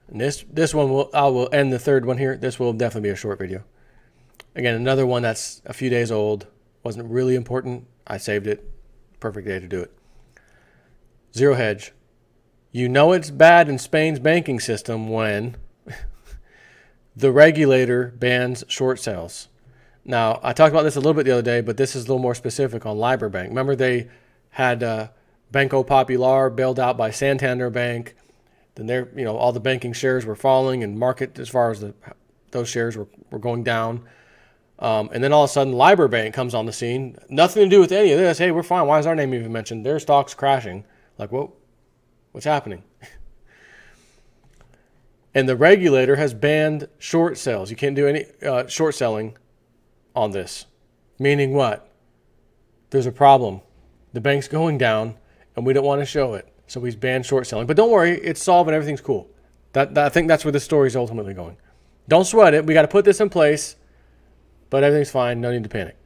And this one I will end the third one here. This will definitely be a short video. Again, another one that's a few days old. Wasn't really important. I saved it. Perfect day to do it. Zero hedge. You know it's bad in Spain's banking system when the regulator bans short sales. Now, I talked about this a little bit the other day, but this is a little more specific on LiberBank. Remember they had Banco Popular bailed out by Santander Bank. Then all the banking shares were falling, and market as far as those shares were going down. And then all of a sudden, LiberBank comes on the scene. Nothing to do with any of this. Hey, we're fine. Why is our name even mentioned? Their stock's crashing. Like, whoa, what's happening? And the regulator has banned short sales. You can't do any short selling on this. Meaning what? There's a problem. The bank's going down, and we don't want to show it. So he's banned short selling. But don't worry, it's solved and everything's cool. I think that's where the story is ultimately going. Don't sweat it. We got to put this in place, but everything's fine. No need to panic.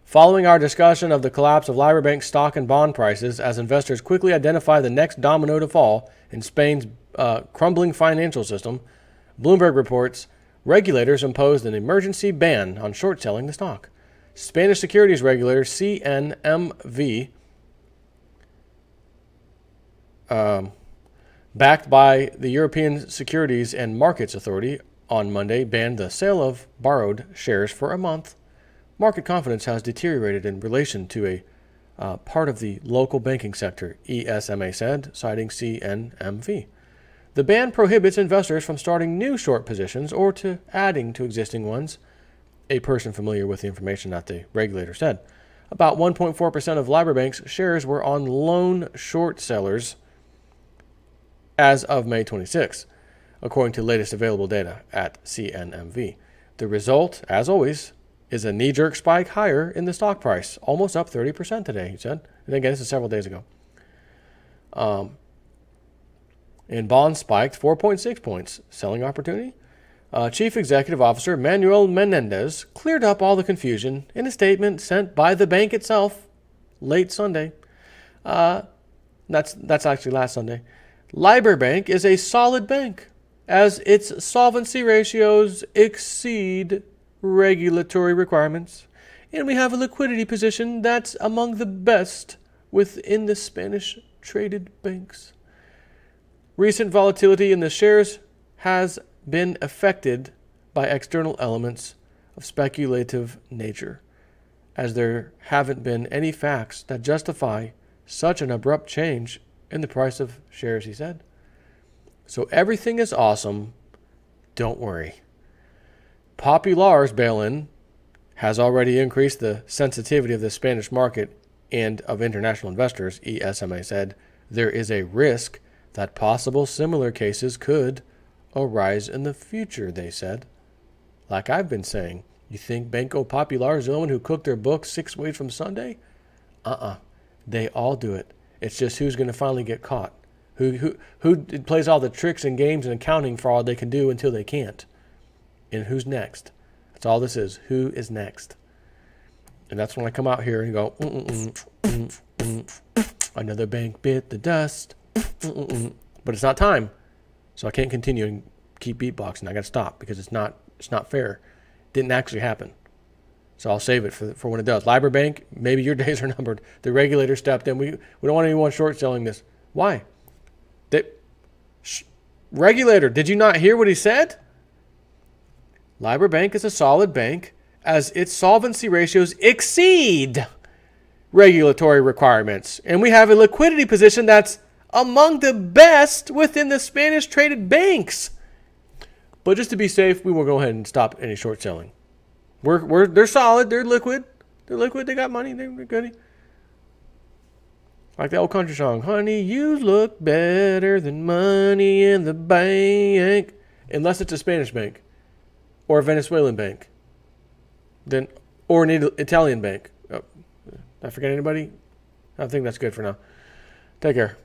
Following our discussion of the collapse of LiberBank stock and bond prices as investors quickly identify the next domino to fall in Spain's crumbling financial system, Bloomberg reports regulators imposed an emergency ban on short selling the stock. Spanish securities regulator CNMV, backed by the European Securities and Markets Authority, on Monday banned the sale of borrowed shares for a month. Market confidence has deteriorated in relation to a part of the local banking sector, ESMA said, citing CNMV. The ban prohibits investors from starting new short positions or to adding to existing ones, a person familiar with the information that the regulator said. About 1.4% of LiberBank's shares were on lone short sellers as of May 26, according to latest available data at CNMV. The result, as always, is a knee-jerk spike higher in the stock price, almost up 30% today, he said. And again, this is several days ago. And bonds spiked 4.6 points. Selling opportunity? Chief Executive Officer Manuel Menendez cleared up all the confusion in a statement sent by the bank itself late Sunday. That's actually last Sunday. LiberBank is a solid bank, as its solvency ratios exceed regulatory requirements, and we have a liquidity position that's among the best within the Spanish traded banks. Recent volatility in the shares has been affected by external elements of speculative nature, as there haven't been any facts that justify such an abrupt change in the price of shares, he said. So everything is awesome. Don't worry. Popular's bail-in has already increased the sensitivity of the Spanish market and of international investors, ESMA said. There is a risk that possible similar cases could arise in the future, they said. Like I've been saying, you think Banco Popular is the one who cooked their books 6 weeks from Sunday? They all do it. It's just who's going to finally get caught. Who plays all the tricks and games and accounting fraud they can do until they can't. And who's next? That's all this is. Who is next? And that's when I come out here and go, another bank bit the dust. But it's not time. So I can't continue and keep beatboxing. I got to stop because it's not fair. It didn't actually happen. So I'll save it for when it does. LiberBank, maybe your days are numbered. The regulator stepped in. We don't want anyone short selling this. Why? Regulator, did you not hear what he said? LiberBank is a solid bank as its solvency ratios exceed regulatory requirements. And we have a liquidity position that's among the best within the Spanish traded banks. But just to be safe, we will go ahead and stop any short selling. They're solid. They're liquid. They got money. They're good. Like the old country song, honey, you look better than money in the bank. Unless it's a Spanish bank or a Venezuelan bank. Or an Italian bank. Oh, did I forget anybody? I think that's good for now. Take care.